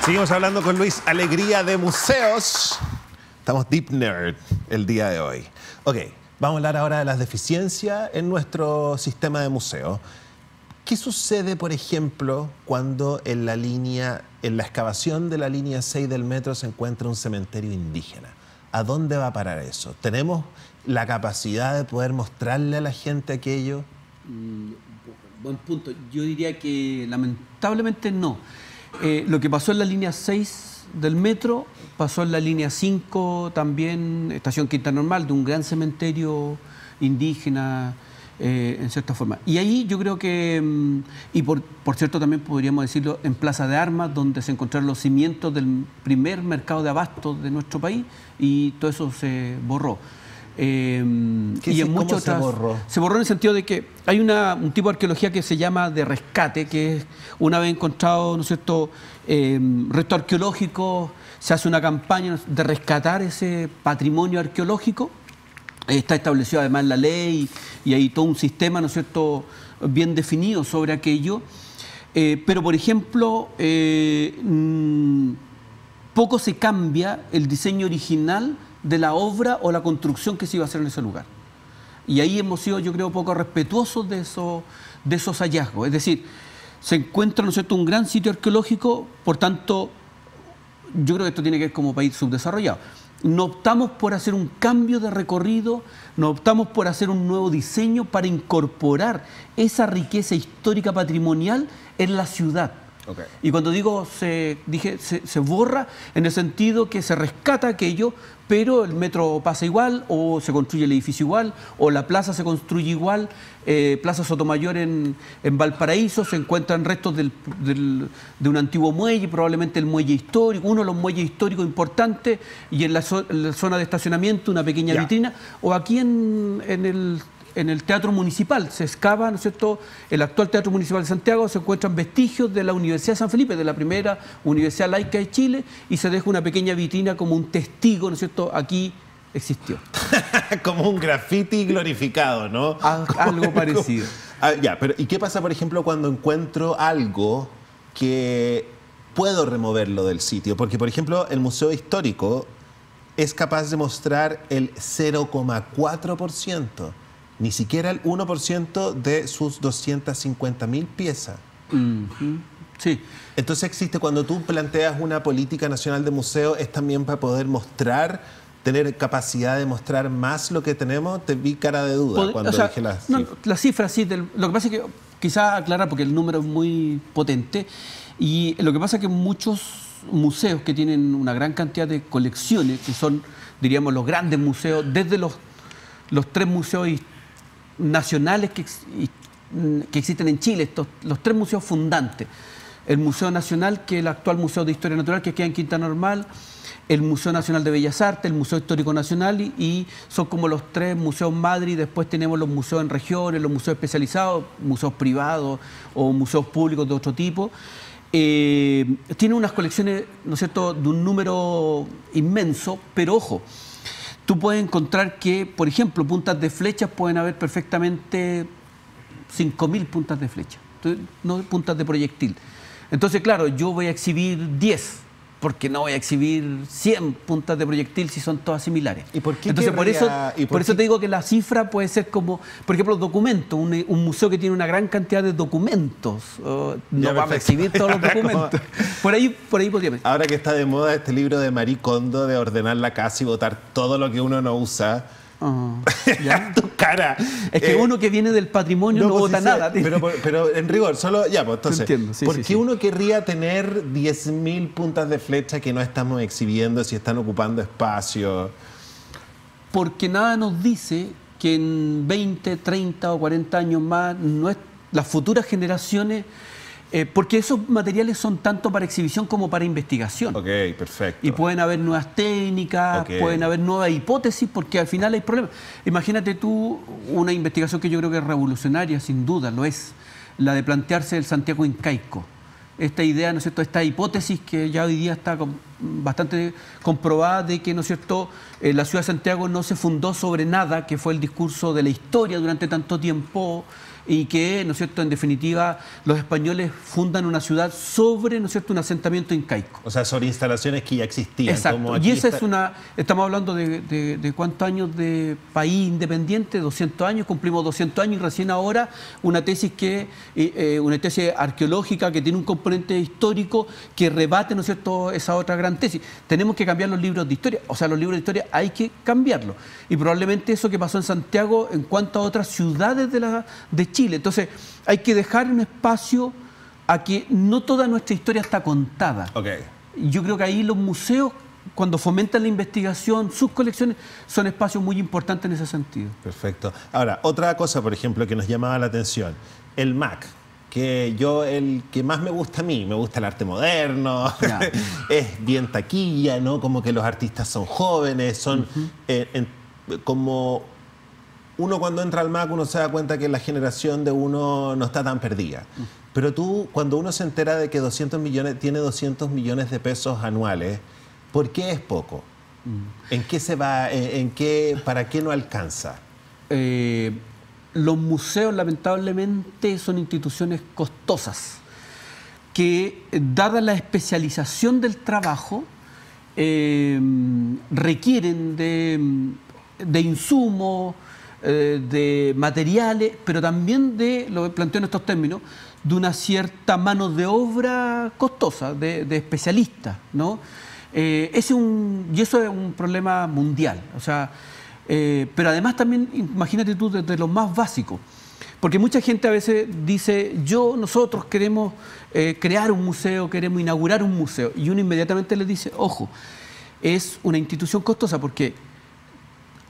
Seguimos hablando con Luis Alegría de Museos. Estamos Deep Nerd el día de hoy. Ok, vamos a hablar ahora de las deficiencias en nuestro sistema de museos. ¿Qué sucede, por ejemplo, cuando en la excavación de la línea 6 del metro se encuentra un cementerio indígena? ¿A dónde va a parar eso? ¿Tenemos la capacidad de poder mostrarle a la gente aquello? Buen punto. Yo diría que lamentablemente no. Lo que pasó en la línea 6 del metro pasó en la línea 5 también, Estación Quinta Normal, de un gran cementerio indígena, en cierta forma. Y ahí yo creo que, y por cierto también podríamos decirlo, en Plaza de Armas, donde se encontraron los cimientos del primer mercado de abastos de nuestro país, y todo eso se borró. Y en muchas otras, se borró en el sentido de que hay un tipo de arqueología que se llama de rescate, que es una vez encontrado, ¿no es cierto?, restos arqueológicos, se hace una campaña de rescatar ese patrimonio arqueológico. Está establecido además en la ley y hay todo un sistema, ¿no es cierto?, bien definido sobre aquello. Pero, por ejemplo, poco se cambia el diseño original de la obra o la construcción que se iba a hacer en ese lugar. Y ahí hemos sido, yo creo, poco respetuosos de esos hallazgos. Es decir, se encuentra, ¿no es cierto?, un gran sitio arqueológico, por tanto, yo creo que esto tiene que ver como país subdesarrollado. No optamos por hacer un cambio de recorrido, no optamos por hacer un nuevo diseño para incorporar esa riqueza histórica patrimonial en la ciudad. Okay. Y cuando digo se borra en el sentido que se rescata aquello, pero el metro pasa igual, o se construye el edificio igual, o la plaza se construye igual. Plaza Sotomayor en Valparaíso se encuentran restos de un antiguo muelle, probablemente el muelle histórico, uno de los muelles históricos importantes, y en la zona de estacionamiento una pequeña vitrina, o aquí en el Teatro Municipal se excava, ¿no es cierto?, el actual Teatro Municipal de Santiago, se encuentran vestigios de la Universidad de San Felipe, de la primera Universidad Laica de Chile, y se deja una pequeña vitrina como un testigo, ¿no es cierto?, aquí existió. Como un graffiti glorificado, ¿no? Algo parecido. Ya, pero ¿y qué pasa, por ejemplo, cuando encuentro algo que puedo removerlo del sitio? Porque, por ejemplo, el Museo Histórico es capaz de mostrar el 0,4%. Ni siquiera el 1% de sus 250.000 piezas. Sí. Entonces existe, cuando tú planteas una política nacional de museo, es también para poder mostrar, tener capacidad de mostrar más lo que tenemos. Te vi cara de duda cuando dije las cifras. No, las cifras sí, lo que pasa es que, quizás aclarar, porque el número es muy potente, y lo que pasa es que muchos museos que tienen una gran cantidad de colecciones, que son, diríamos, los grandes museos, desde los 3 museos nacionales que existen en Chile, los 3 museos fundantes: el Museo Nacional, que es el actual Museo de Historia Natural, que queda en Quinta Normal; el Museo Nacional de Bellas Artes; el Museo Histórico Nacional, y son como los 3 museos madre, y después tenemos los museos en regiones, los museos especializados, museos privados o museos públicos de otro tipo. Tiene unas colecciones, ¿no es cierto?, de un número inmenso, pero ojo, tú puedes encontrar que, por ejemplo, puntas de flechas pueden haber perfectamente 5.000 puntas de flecha, no puntas de proyectil. Entonces, claro, yo voy a exhibir 10, porque no voy a exhibir 100 puntas de proyectil si son todas similares. ¿Y por qué? Entonces, por eso te digo que la cifra puede ser como, por ejemplo, documentos. Un museo que tiene una gran cantidad de documentos, no vamos a exhibir todos los documentos. Por ahí podría ser. Ahora que está de moda este libro de Marie Kondo de ordenar la casa y botar todo lo que uno no usa. ¿Ya? Tu cara. Es que uno que viene del patrimonio no vota nada. Pero en rigor, solo ya, pues entonces, entiendo, sí, ¿por qué uno querría tener 10.000 puntas de flecha que no estamos exhibiendo si están ocupando espacio? Porque nada nos dice que en 20, 30 o 40 años más las futuras generaciones, porque esos materiales son tanto para exhibición como para investigación. Ok, perfecto. Y pueden haber nuevas técnicas, pueden haber nuevas hipótesis, porque al final hay problemas. Imagínate tú una investigación que yo creo que es revolucionaria, sin duda, lo es, la de plantearse el Santiago incaico. Esta idea, ¿no es cierto?, esta hipótesis que ya hoy día está bastante comprobada de que, ¿no es cierto?, la ciudad de Santiago no se fundó sobre nada, que fue el discurso de la historia durante tanto tiempo, y que, ¿no es cierto?, en definitiva, los españoles fundan una ciudad sobre, ¿no es cierto?, un asentamiento incaico. O sea, sobre instalaciones que ya existían. Exacto. Como Y esa está... es una... Estamos hablando de cuántos años de país independiente, 200 años, cumplimos 200 años y recién ahora una tesis una tesis arqueológica que tiene un componente histórico que rebate, ¿no es cierto?, esa otra gran tesis. Tenemos que cambiar los libros de historia, o sea, los libros de historia hay que cambiarlos. Y probablemente eso que pasó en Santiago en cuanto a otras ciudades de Chile. Entonces, hay que dejar un espacio a que no toda nuestra historia está contada. Okay. Yo creo que ahí los museos, cuando fomentan la investigación, sus colecciones, son espacios muy importantes en ese sentido. Perfecto. Ahora, otra cosa, por ejemplo, que nos llamaba la atención, el MAC. Que el que más me gusta a mí, me gusta el arte moderno, es bien taquilla, ¿no? Como que los artistas son jóvenes, son como uno cuando entra al MAC uno se da cuenta que la generación de uno no está tan perdida. Pero tú, cuando uno se entera de que tiene 200 millones de pesos anuales, ¿por qué es poco? ¿En qué se va? ¿Para qué no alcanza? Los museos, lamentablemente, son instituciones costosas que, dada la especialización del trabajo, requieren de insumos, de materiales, pero también lo planteo en estos términos, de una cierta mano de obra costosa, de especialistas, ¿no? Y eso es un problema mundial. O sea, pero además también, imagínate tú, desde lo más básico. Porque mucha gente a veces dice, nosotros queremos crear un museo, queremos inaugurar un museo. Y uno inmediatamente le dice, ojo, es una institución costosa porque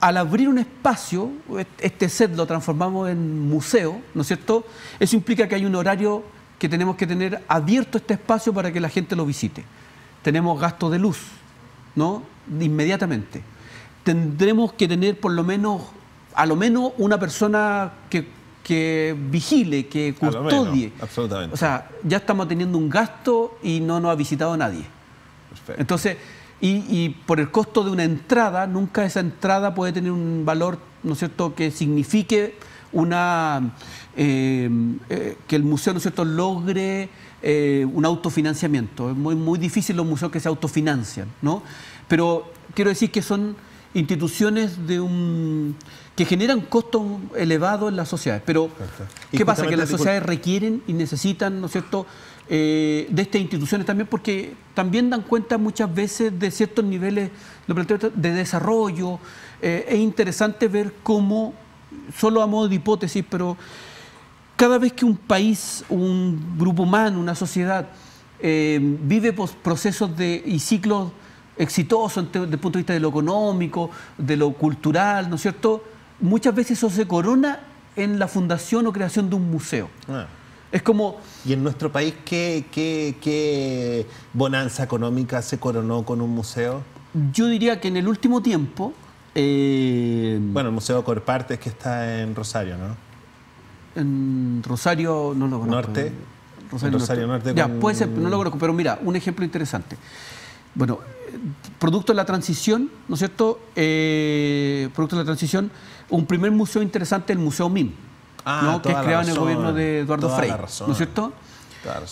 al abrir un espacio, este set lo transformamos en museo, ¿no es cierto? Eso implica que hay un horario que tenemos que tener abierto este espacio para que la gente lo visite. Tenemos gasto de luz, ¿no? Inmediatamente. Tendremos que tener a lo menos una persona que vigile, que custodie. Absolutamente. O sea, ya estamos teniendo un gasto y no nos ha visitado nadie. Perfecto. Entonces, y por el costo de una entrada, nunca esa entrada puede tener un valor, ¿no es cierto?, que signifique que el museo, ¿no es cierto?, logre un autofinanciamiento. Es muy, muy difícil los museos que se autofinancian, ¿no? Pero quiero decir que son instituciones que generan costos elevados en las sociedades. Pero, ¿qué pasa? Que las sociedades requieren y necesitan, ¿no es cierto?, de estas instituciones también, porque también dan cuenta muchas veces de ciertos niveles de desarrollo. Es interesante ver cómo, solo a modo de hipótesis, pero cada vez que un país, un grupo humano, una sociedad vive procesos y ciclos exitosos desde el punto de vista de lo económico, de lo cultural, ¿no es cierto?, muchas veces eso se corona en la fundación o creación de un museo. Es como... ¿Y en nuestro país qué bonanza económica se coronó con un museo? Yo diría que en el último tiempo... Bueno, el Museo Corpartes, que está en Rosario, ¿no? En Rosario no lo conozco. ¿Norte? Rosario Norte. Ya, puede ser, no lo conozco, pero mira, un ejemplo interesante. Bueno, producto de la transición, ¿no es cierto? Producto de la transición, un primer museo interesante es el Museo MIM, ¿no?, que es creado en el gobierno de Eduardo Frei, ¿no es cierto?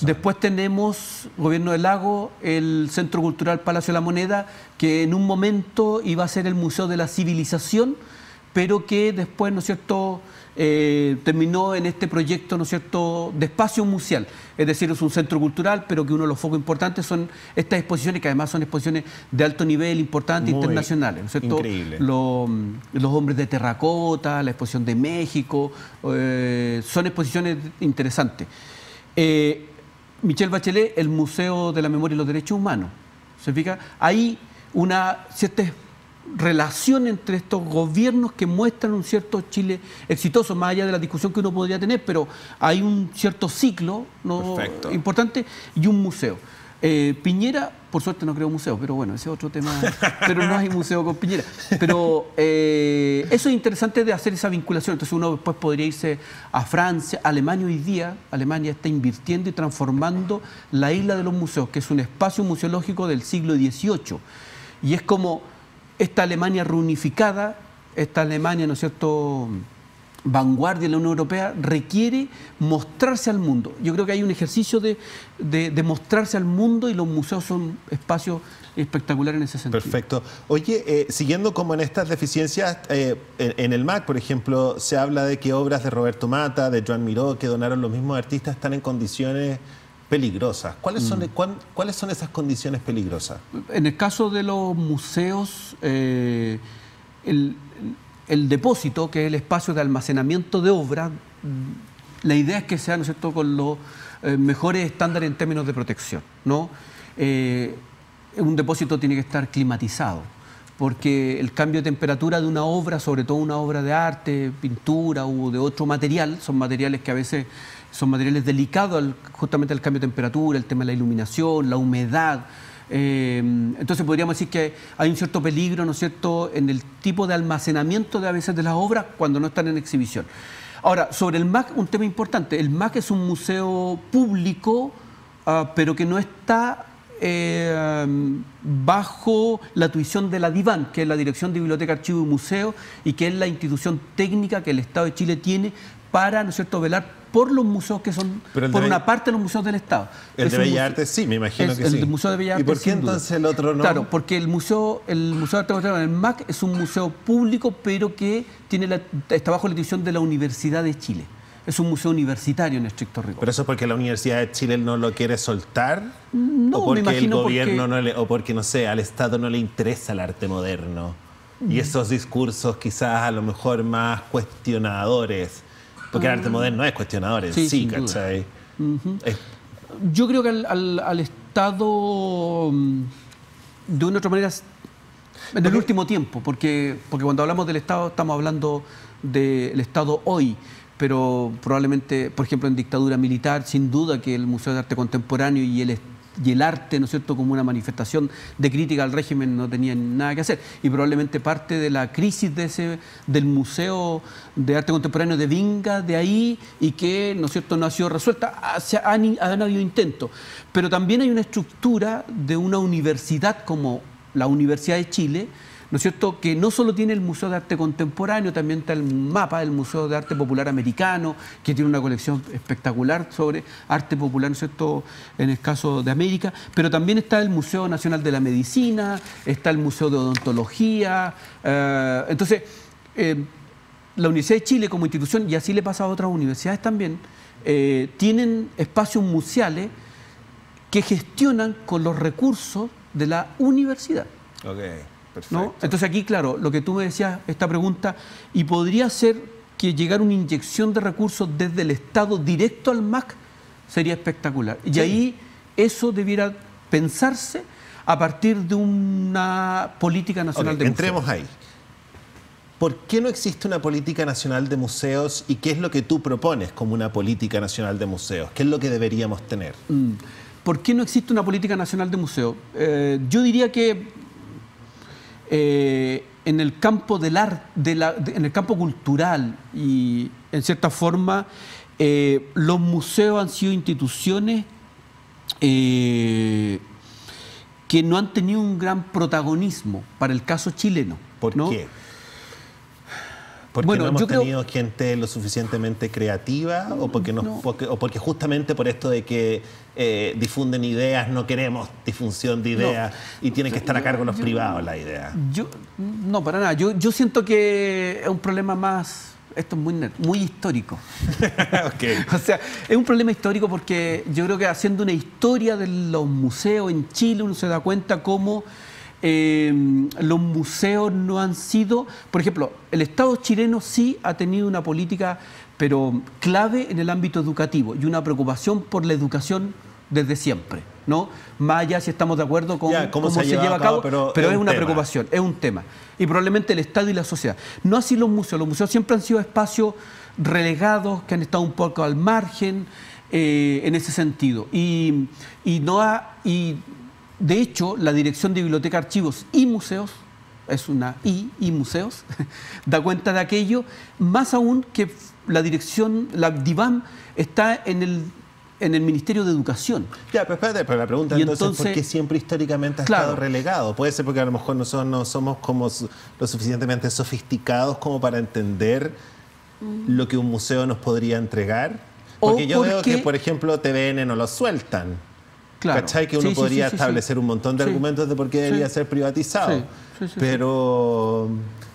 Después tenemos, gobierno del Lago, el Centro Cultural Palacio de la Moneda, que en un momento iba a ser el Museo de la Civilización, pero que después, ¿no es cierto?, terminó en este proyecto, ¿no es cierto?, de espacio museal. Es decir, es un centro cultural, pero que uno de los focos importantes son estas exposiciones, que además son exposiciones de alto nivel, importantes, internacionales, ¿no es cierto? Increíble. Los hombres de terracota, la exposición de México, son exposiciones interesantes. Michelle Bachelet, el Museo de la Memoria y los Derechos Humanos. ¿Se fija? Hay una cierta relación entre estos gobiernos que muestran un cierto Chile exitoso, más allá de la discusión que uno podría tener, pero hay un cierto ciclo, ¿no?, importante, y un museo. Piñera, por suerte no creó museo, pero bueno, ese es otro tema, pero no hay museo con Piñera. Pero eso es interesante de hacer esa vinculación. Entonces uno después podría irse a Francia, Alemania hoy día. Alemania está invirtiendo y transformando la isla de los museos, que es un espacio museológico del siglo XVIII. Y es como esta Alemania reunificada, esta Alemania, ¿no es cierto?, vanguardia en la Unión Europea requiere mostrarse al mundo. Yo creo que hay un ejercicio de mostrarse al mundo y los museos son espacios espectaculares en ese sentido. Perfecto. Oye, siguiendo como en estas deficiencias, en el MAC, por ejemplo, se habla de que obras de Roberto Mata, de Joan Miró, que donaron los mismos artistas, están en condiciones peligrosas. ¿Cuáles son esas condiciones peligrosas? En el caso de los museos, el depósito, que es el espacio de almacenamiento de obras, la idea es que sea, ¿no es cierto?, con los mejores estándares en términos de protección, ¿no? Un depósito tiene que estar climatizado, porque el cambio de temperatura de una obra, sobre todo una obra de arte, pintura o de otro material, son materiales que a veces son materiales delicados justamente al cambio de temperatura, el tema de la iluminación, la humedad. Entonces podríamos decir que hay un cierto peligro, ¿no es cierto?, en el tipo de almacenamiento de a veces de las obras cuando no están en exhibición. Ahora, sobre el MAC, un tema importante. El MAC es un museo público, pero que no está bajo la tuición de la DIVAN, que es la Dirección de Biblioteca, Archivo y Museo, y que es la institución técnica que el Estado de Chile tiene para, ¿no es cierto?, velar por los museos que son, por una parte, los museos del Estado. El de Bellas Artes sí, me imagino que sí. El Museo de Bellas Artes. ¿Y por qué entonces el otro no? Claro, porque el Museo de Arte Contemporáneo, el MAC, es un museo público, pero que está bajo la dirección de la Universidad de Chile. Es un museo universitario en estricto rigor. ¿Pero eso es porque la Universidad de Chile no lo quiere soltar? No, ¿O porque me imagino el gobierno o porque, no sé, al Estado no le interesa el arte moderno? Y esos discursos quizás a lo mejor más cuestionadores. Porque el arte moderno es cuestionador en sí, ¿cachai? Yo creo que al Estado, de una u otra manera, en el último tiempo, porque cuando hablamos del Estado estamos hablando del Estado hoy, pero probablemente, por ejemplo, en dictadura militar, sin duda que el Museo de Arte Contemporáneo y el arte, ¿no es cierto?, como una manifestación de crítica al régimen no tenían nada que hacer. Y probablemente parte de la crisis del Museo de Arte Contemporáneo de Vinga, de ahí, y que, ¿no es cierto?, no ha sido resuelta. Han habido intentos. Pero también hay una estructura de una universidad como la Universidad de Chile, ¿no es cierto?, que no solo tiene el Museo de Arte Contemporáneo, también está el MAPA, el Museo de Arte Popular Americano, que tiene una colección espectacular sobre arte popular, ¿no es cierto?, en el caso de América, pero también está el Museo Nacional de la Medicina, está el Museo de Odontología. Entonces, la Universidad de Chile como institución, y así le pasa a otras universidades también, tienen espacios museales que gestionan con los recursos de la universidad. Okay. Perfecto. ¿No? Entonces aquí, claro, lo que tú me decías, esta pregunta, y podría ser que llegara una inyección de recursos desde el Estado directo al MAC, sería espectacular. Y ahí eso debiera pensarse a partir de una política nacional de museos. Entremos ahí. ¿Por qué no existe una política nacional de museos y qué es lo que tú propones como una política nacional de museos? ¿Qué es lo que deberíamos tener? ¿Por qué no existe una política nacional de museos? Yo diría que en el campo del arte, en el campo cultural y en cierta forma los museos han sido instituciones que no han tenido un gran protagonismo para el caso chileno. ¿Por qué? ¿Porque no hemos tenido gente lo suficientemente creativa o porque justamente por esto de que difunden ideas, no queremos difusión de ideas y tienen que estar a cargo los privados la idea? No, para nada. Yo siento que es un problema más, esto es muy histórico. Okay. O sea, es un problema histórico porque yo creo que haciendo una historia de los museos en Chile uno se da cuenta cómo los museos no han sido, por ejemplo, el Estado chileno sí ha tenido una política, pero clave en el ámbito educativo y una preocupación por la educación desde siempre, ¿no? Más allá si estamos de acuerdo con cómo se lleva a cabo, pero es una preocupación, es un tema. Y probablemente el Estado y la sociedad. No así los museos siempre han sido espacios relegados, que han estado un poco al margen en ese sentido. De hecho, la Dirección de Biblioteca, Archivos y Museos, es una y museos, da cuenta de aquello, más aún que la dirección, la DIVAM, está en el Ministerio de Educación. Ya, pero espérate, pero la pregunta entonces, ¿por qué siempre históricamente ha estado relegado? Puede ser porque a lo mejor nosotros no somos como lo suficientemente sofisticados como para entender lo que un museo nos podría entregar? Porque yo veo que, por ejemplo, TVN no lo sueltan. Claro. ¿Cachai? Que uno podría establecer un montón de argumentos de por qué debería ser privatizado. Pero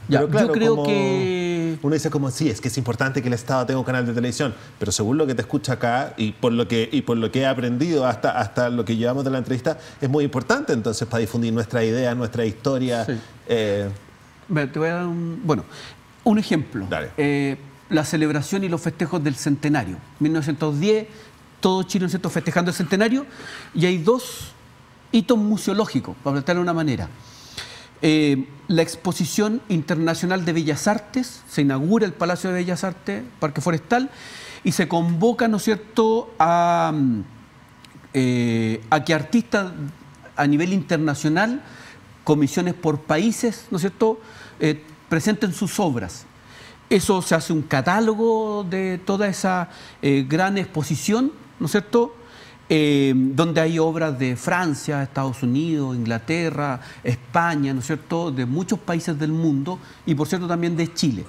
claro, yo creo que... Uno dice como, sí, es que es importante que el Estado tenga un canal de televisión, pero según lo que te escucha acá y por lo que he aprendido hasta lo que llevamos de la entrevista, es muy importante entonces para difundir nuestras ideas, nuestra historia. Sí. Te voy a dar un ejemplo. La celebración y los festejos del centenario. 1910, todo Chile, ¿no es cierto?, festejando el centenario, y hay dos hitos museológicos, para plantearlo de una manera. La Exposición Internacional de Bellas Artes, se inaugura el Palacio de Bellas Artes, Parque Forestal, y se convoca, ¿no es cierto?, a que artistas a nivel internacional, comisiones por países, ¿no es cierto?, presenten sus obras. Eso se hace un catálogo de toda esa gran exposición, ¿no es cierto?, donde hay obras de Francia, Estados Unidos, Inglaterra, España, ¿no es cierto?, de muchos países del mundo y, por cierto, también de Chile.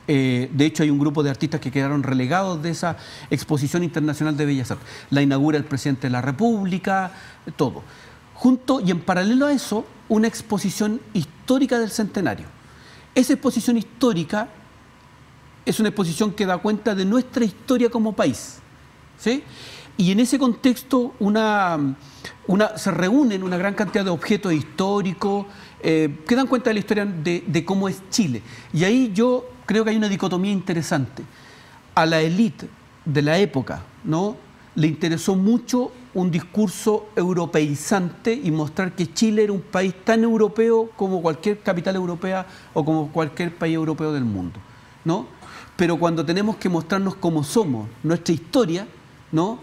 De hecho, hay un grupo de artistas que quedaron relegados de esa Exposición Internacional de Bellas Artes. La inaugura el presidente de la República, todo. Junto y en paralelo a eso, una exposición histórica del centenario. Esa exposición histórica es una exposición que da cuenta de nuestra historia como país, ¿sí? Y en ese contexto se reúnen una gran cantidad de objetos históricos que dan cuenta de la historia de cómo es Chile. Y ahí yo creo que hay una dicotomía interesante. A la élite de la época, ¿no?, le interesó mucho un discurso europeizante y mostrar que Chile era un país tan europeo como cualquier capital europea o como cualquier país europeo del mundo, ¿no? Pero cuando tenemos que mostrarnos cómo somos, nuestra historia, ¿no?,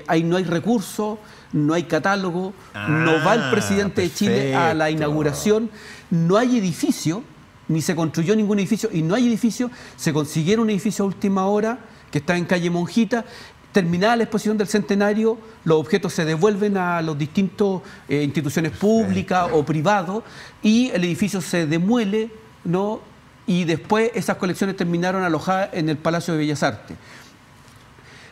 ahí no hay recursos, no hay catálogo, no va el presidente de Chile a la inauguración, no hay edificio, ni se construyó ningún edificio, y no hay edificio, se consiguieron un edificio a última hora que está en calle Monjita. Terminada la exposición del centenario, los objetos se devuelven a las distintas instituciones públicas o privadas y el edificio se demuele, ¿no?, y después esas colecciones terminaron alojadas en el Palacio de Bellas Artes.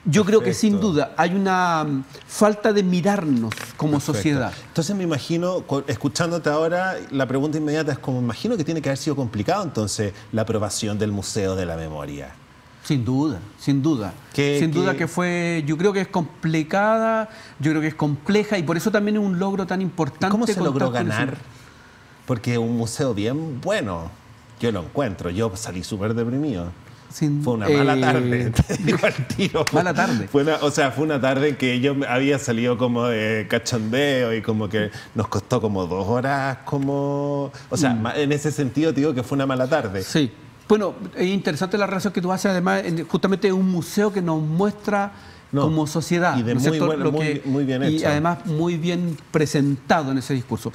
Yo creo que sin duda hay una falta de mirarnos como sociedad. Entonces me imagino, escuchándote ahora, la pregunta inmediata es como, imagino que tiene que haber sido complicado entonces la aprobación del Museo de la Memoria. Sin duda, sin duda. Sin duda que fue, yo creo que es complicada, yo creo que es compleja y por eso también es un logro tan importante. ¿Cómo se logró ganar? Porque es un museo bien bueno, yo lo encuentro, yo salí súper deprimido. Fue una mala tarde, te digo al tiro. Mala tarde. Fue una tarde en que yo había salido como de cachondeo y como que nos costó como 2 horas, como... O sea, en ese sentido te digo que fue una mala tarde. Sí. Bueno, es interesante la relación que tú haces, además, justamente es un museo que nos muestra como sociedad. Y de muy bien hecho. Y además muy bien presentado en ese discurso.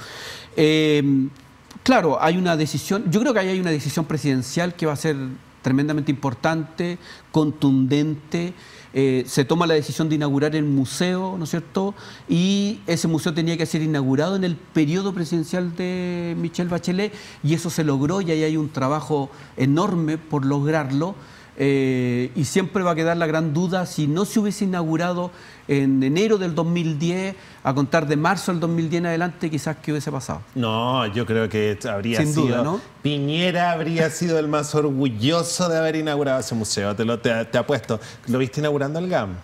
Claro, hay una decisión, yo creo que ahí hay una decisión presidencial que va a ser tremendamente importante, contundente. Se toma la decisión de inaugurar el museo, ¿no es cierto? Y ese museo tenía que ser inaugurado en el periodo presidencial de Michelle Bachelet y eso se logró y ahí hay un trabajo enorme por lograrlo. Y siempre va a quedar la gran duda si no se hubiese inaugurado en enero del 2010, a contar de marzo del 2010 en adelante, quizás qué hubiese pasado. No, yo creo que habría Sin sido... duda, ¿no? Piñera habría sido el más orgulloso de haber inaugurado ese museo, te apuesto. ¿Lo viste inaugurando el GAM?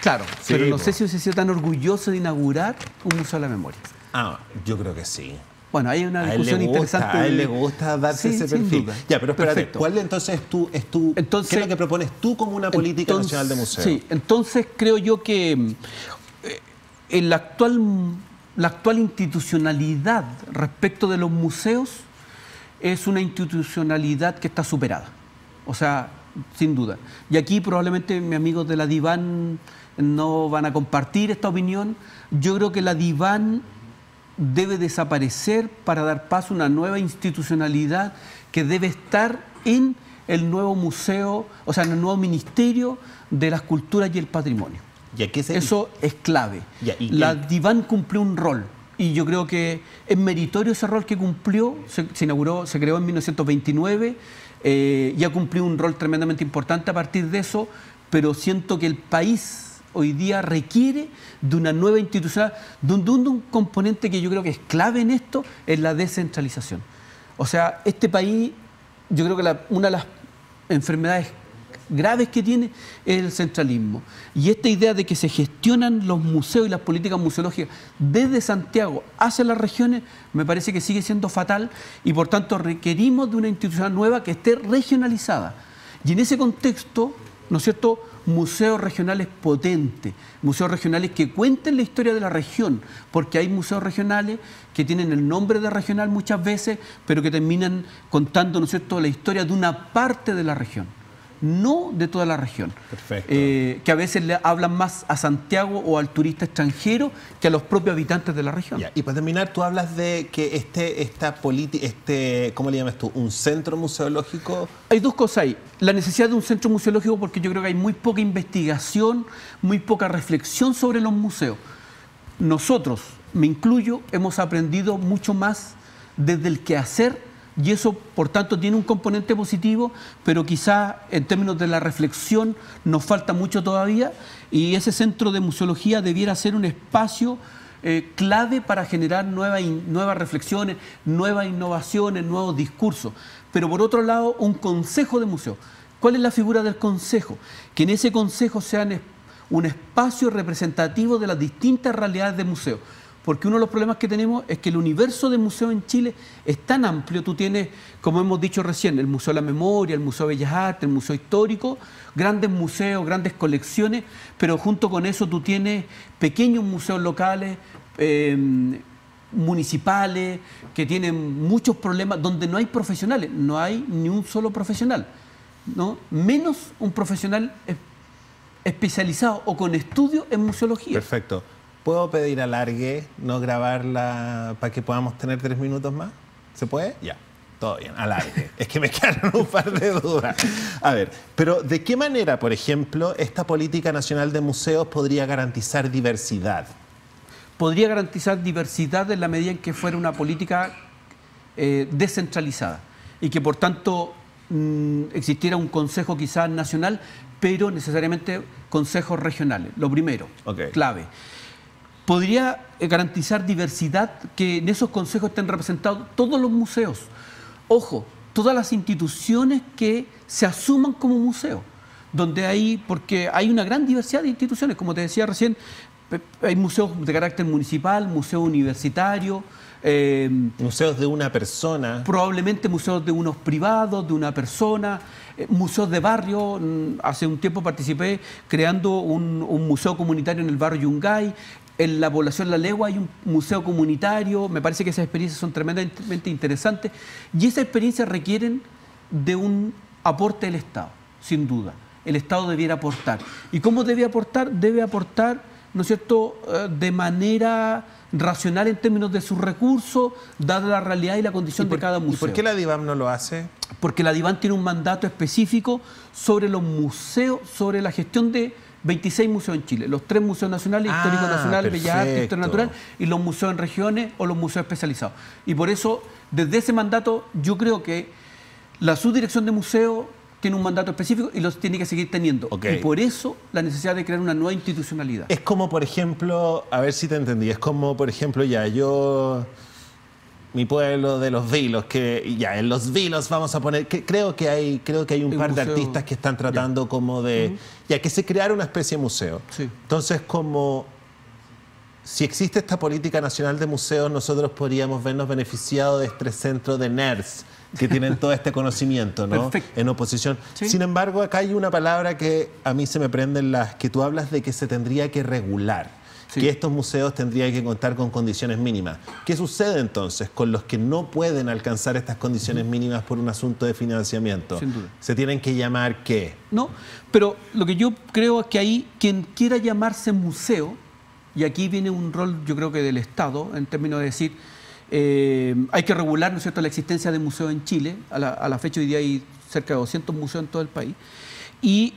Claro, sí, pero no sé si hubiese sido tan orgulloso de inaugurar un museo de la memoria. Yo creo que sí. Bueno, hay una discusión interesante. A él le gusta darse ese perfil. Ya, pero espérate, perfecto. ¿Cuál entonces es tu ¿qué es lo que propones tú como una política nacional de museo? Sí, entonces creo yo que la actual institucionalidad respecto de los museos es una institucionalidad que está superada. O sea, sin duda. Y aquí probablemente mis amigos de la DIVAN no van a compartir esta opinión. Yo creo que la DIVAN debe desaparecer para dar paso a una nueva institucionalidad que debe estar en el nuevo museo, o sea, en el nuevo Ministerio de las Culturas y el Patrimonio. Eso es clave. La DIVAN cumplió un rol y yo creo que es meritorio ese rol que cumplió. Se creó en 1929, y ha cumplido un rol tremendamente importante a partir de eso, pero siento que el país hoy día requiere de una nueva institución, donde un componente que yo creo que es clave en esto es la descentralización. O sea, este país, yo creo que una de las enfermedades graves que tiene es el centralismo. Y esta idea de que se gestionan los museos y las políticas museológicas desde Santiago hacia las regiones, me parece que sigue siendo fatal y por tanto requerimos de una institución nueva que esté regionalizada. Y en ese contexto, ¿no es cierto?, museos regionales potentes, museos regionales que cuenten la historia de la región, porque hay museos regionales que tienen el nombre de regional muchas veces, pero que terminan contando, ¿no es cierto?, la historia de una parte de la región, no de toda la región. Perfecto. Que a veces le hablan más a Santiago o al turista extranjero que a los propios habitantes de la región. Ya, y para terminar, tú hablas de que ¿cómo le llamas tú? ¿Un centro museológico? Hay dos cosas ahí. La necesidad de un centro museológico, porque yo creo que hay muy poca investigación, muy poca reflexión sobre los museos. Nosotros, me incluyo, hemos aprendido mucho más desde el quehacer. Y eso, por tanto, tiene un componente positivo, pero quizá en términos de la reflexión nos falta mucho todavía y ese centro de museología debiera ser un espacio clave para generar nuevas reflexiones, nuevas innovaciones, nuevos discursos. Pero por otro lado, un consejo de museo. ¿Cuál es la figura del consejo? Que en ese consejo sea un espacio representativo de las distintas realidades del museo. Porque uno de los problemas que tenemos es que el universo de museos en Chile es tan amplio. Tú tienes, como hemos dicho recién, el Museo de la Memoria, el Museo de Bellas Artes, el Museo Histórico, grandes museos, grandes colecciones, pero junto con eso tú tienes pequeños museos locales, municipales, que tienen muchos problemas, donde no hay profesionales, no hay ni un solo profesional, ¿no? Menos un profesional especializado o con estudio en museología. Perfecto. ¿Puedo pedir alargue, no grabarla para que podamos tener 3 minutos más? ¿Se puede? Ya, todo bien, alargue. Es que me quedaron un par de dudas. A ver, pero ¿de qué manera, por ejemplo, esta política nacional de museos podría garantizar diversidad? Podría garantizar diversidad en la medida en que fuera una política descentralizada y que por tanto existiera un consejo quizás nacional, pero necesariamente consejos regionales. Lo primero, clave. Podría garantizar diversidad, que en esos consejos estén representados todos los museos. Ojo, todas las instituciones que se asuman como museos, porque hay una gran diversidad de instituciones, como te decía recién, hay museos de carácter municipal, museo universitario. Museos de una persona. Probablemente museos de unos privados, de una persona, museos de barrio. Hace un tiempo participé creando un museo comunitario en el barrio Yungay. En la población La Legua hay un museo comunitario. Me parece que esas experiencias son tremendamente interesantes y esas experiencias requieren de un aporte del Estado, sin duda. El Estado debiera aportar. ¿Y cómo debe aportar? Debe aportar, ¿no es cierto?, de manera racional en términos de sus recursos, dada la realidad y la condición de cada museo. ¿Y por qué la DIVAM no lo hace? Porque la DIVAM tiene un mandato específico sobre los museos, sobre la gestión de 26 museos en Chile, los 3 museos nacionales, Histórico Nacional, Bellas Artes, Historia Natural, y los museos en regiones o los museos especializados. Y por eso, desde ese mandato, yo creo que la subdirección de museos tiene un mandato específico y los tiene que seguir teniendo. Y por eso la necesidad de crear una nueva institucionalidad. Es como, por ejemplo, a ver si te entendí, es como, por ejemplo, mi pueblo de Los Vilos, que ya en Los Vilos vamos a poner, creo que hay un par de artistas que están tratando como de, que se creara una especie de museo. Sí. Entonces, como si existe esta política nacional de museos, nosotros podríamos vernos beneficiados de este centro de nerds que tienen todo este conocimiento, ¿no? Perfecto. En oposición. Sí. Sin embargo, acá hay una palabra que a mí se me prende en que tú hablas de que se tendría que regular. Sí. Que estos museos tendrían que contar con condiciones mínimas. ¿Qué sucede entonces con los que no pueden alcanzar estas condiciones mínimas por un asunto de financiamiento? Sin duda. ¿Se tienen que llamar qué? No, pero lo que yo creo es que ahí quien quiera llamarse museo, y aquí viene un rol yo creo que del Estado, en términos de decir, hay que regular, ¿no es cierto?, la existencia de museos en Chile. A la fecha hoy día hay cerca de 200 museos en todo el país. Y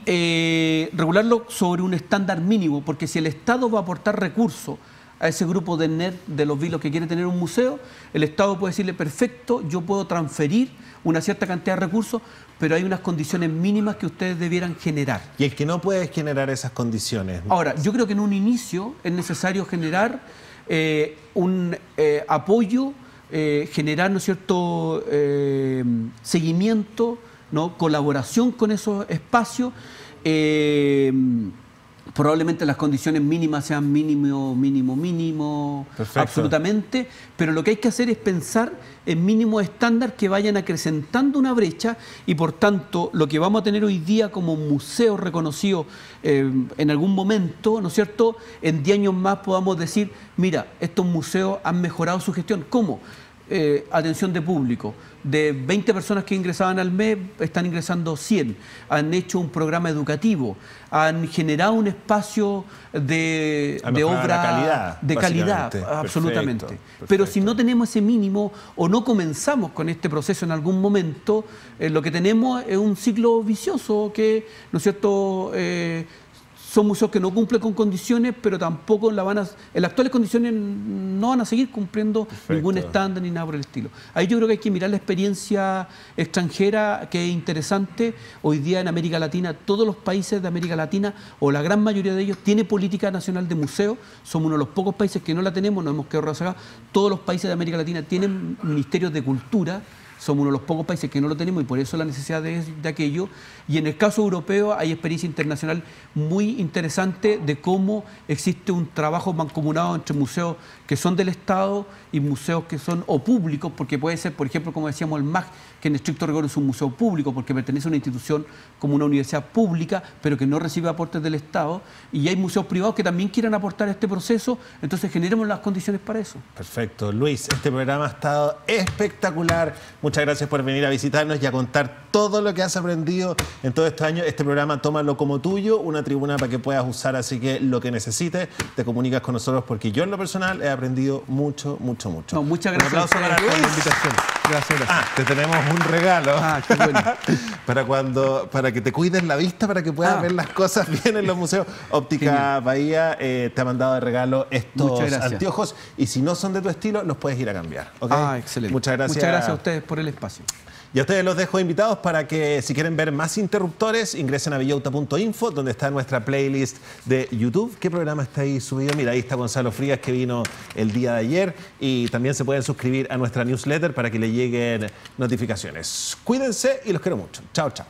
regularlo sobre un estándar mínimo, porque si el Estado va a aportar recursos a ese grupo de nerd, de los vilos que quiere tener un museo, el Estado puede decirle, perfecto, yo puedo transferir una cierta cantidad de recursos, pero hay unas condiciones mínimas que ustedes debieran generar. Y el que no puede generar esas condiciones. Ahora, yo creo que en un inicio es necesario generar un apoyo, generar, ¿no es cierto?, seguimiento, ¿no?, colaboración con esos espacios. Probablemente las condiciones mínimas sean mínimo, Perfecto. Absolutamente, pero lo que hay que hacer es pensar en mínimos estándar que vayan acrecentando una brecha y por tanto lo que vamos a tener hoy día como museo reconocido en algún momento, ¿no es cierto?, en 10 años más podamos decir, mira, estos museos han mejorado su gestión. ¿Cómo? Atención de público. De 20 personas que ingresaban al mes, están ingresando 100. Han hecho un programa educativo, han generado un espacio de obra de calidad, absolutamente. Perfecto. Pero si no tenemos ese mínimo o no comenzamos con este proceso en algún momento, lo que tenemos es un ciclo vicioso que, ¿no es cierto?, son museos que no cumplen con condiciones, pero tampoco en las actuales condiciones no van a seguir cumpliendo ningún estándar ni nada por el estilo. Ahí yo creo que hay que mirar la experiencia extranjera, que es interesante. Hoy día en América Latina, todos los países de América Latina, o la gran mayoría de ellos, tiene política nacional de museo. Somos uno de los pocos países que no la tenemos, nos hemos quedado rezagados. Todos los países de América Latina tienen ministerios de cultura. Somos uno de los pocos países que no lo tenemos y por eso la necesidad de aquello. Y en el caso europeo hay experiencia internacional muy interesante de cómo existe un trabajo mancomunado entre museos que son del Estado y museos que son o públicos, porque puede ser, por ejemplo, como decíamos, el MAG, que en estricto rigor es un museo público porque pertenece a una institución como una universidad pública, pero que no recibe aportes del Estado. Y hay museos privados que también quieran aportar a este proceso, entonces generemos las condiciones para eso. Perfecto. Luis, este programa ha estado espectacular. Muchas gracias por venir a visitarnos y a contar todo lo que has aprendido en todo este año. Este programa tómalo como tuyo, una tribuna para que puedas usar, así que lo que necesites te comunicas con nosotros porque yo en lo personal he aprendido mucho. No, muchas gracias. Un aplauso para por la Luis. invitación. Gracias. Te tenemos un regalo. Qué bueno. para que te cuides la vista, para que puedas ver las cosas bien en los museos. Óptica Bahía te ha mandado de regalo estos anteojos y si no son de tu estilo, los puedes ir a cambiar. ¿Okay? Excelente. Muchas gracias. Muchas gracias a ustedes por el espacio. Y a ustedes los dejo invitados para que, si quieren ver más interruptores, ingresen a villauta.info, donde está nuestra playlist de YouTube. ¿Qué programa está ahí subido? Mira, ahí está Gonzalo Frías, que vino el día de ayer. Y también se pueden suscribir a nuestra newsletter para que le lleguen notificaciones. Cuídense y los quiero mucho. Chao, chao.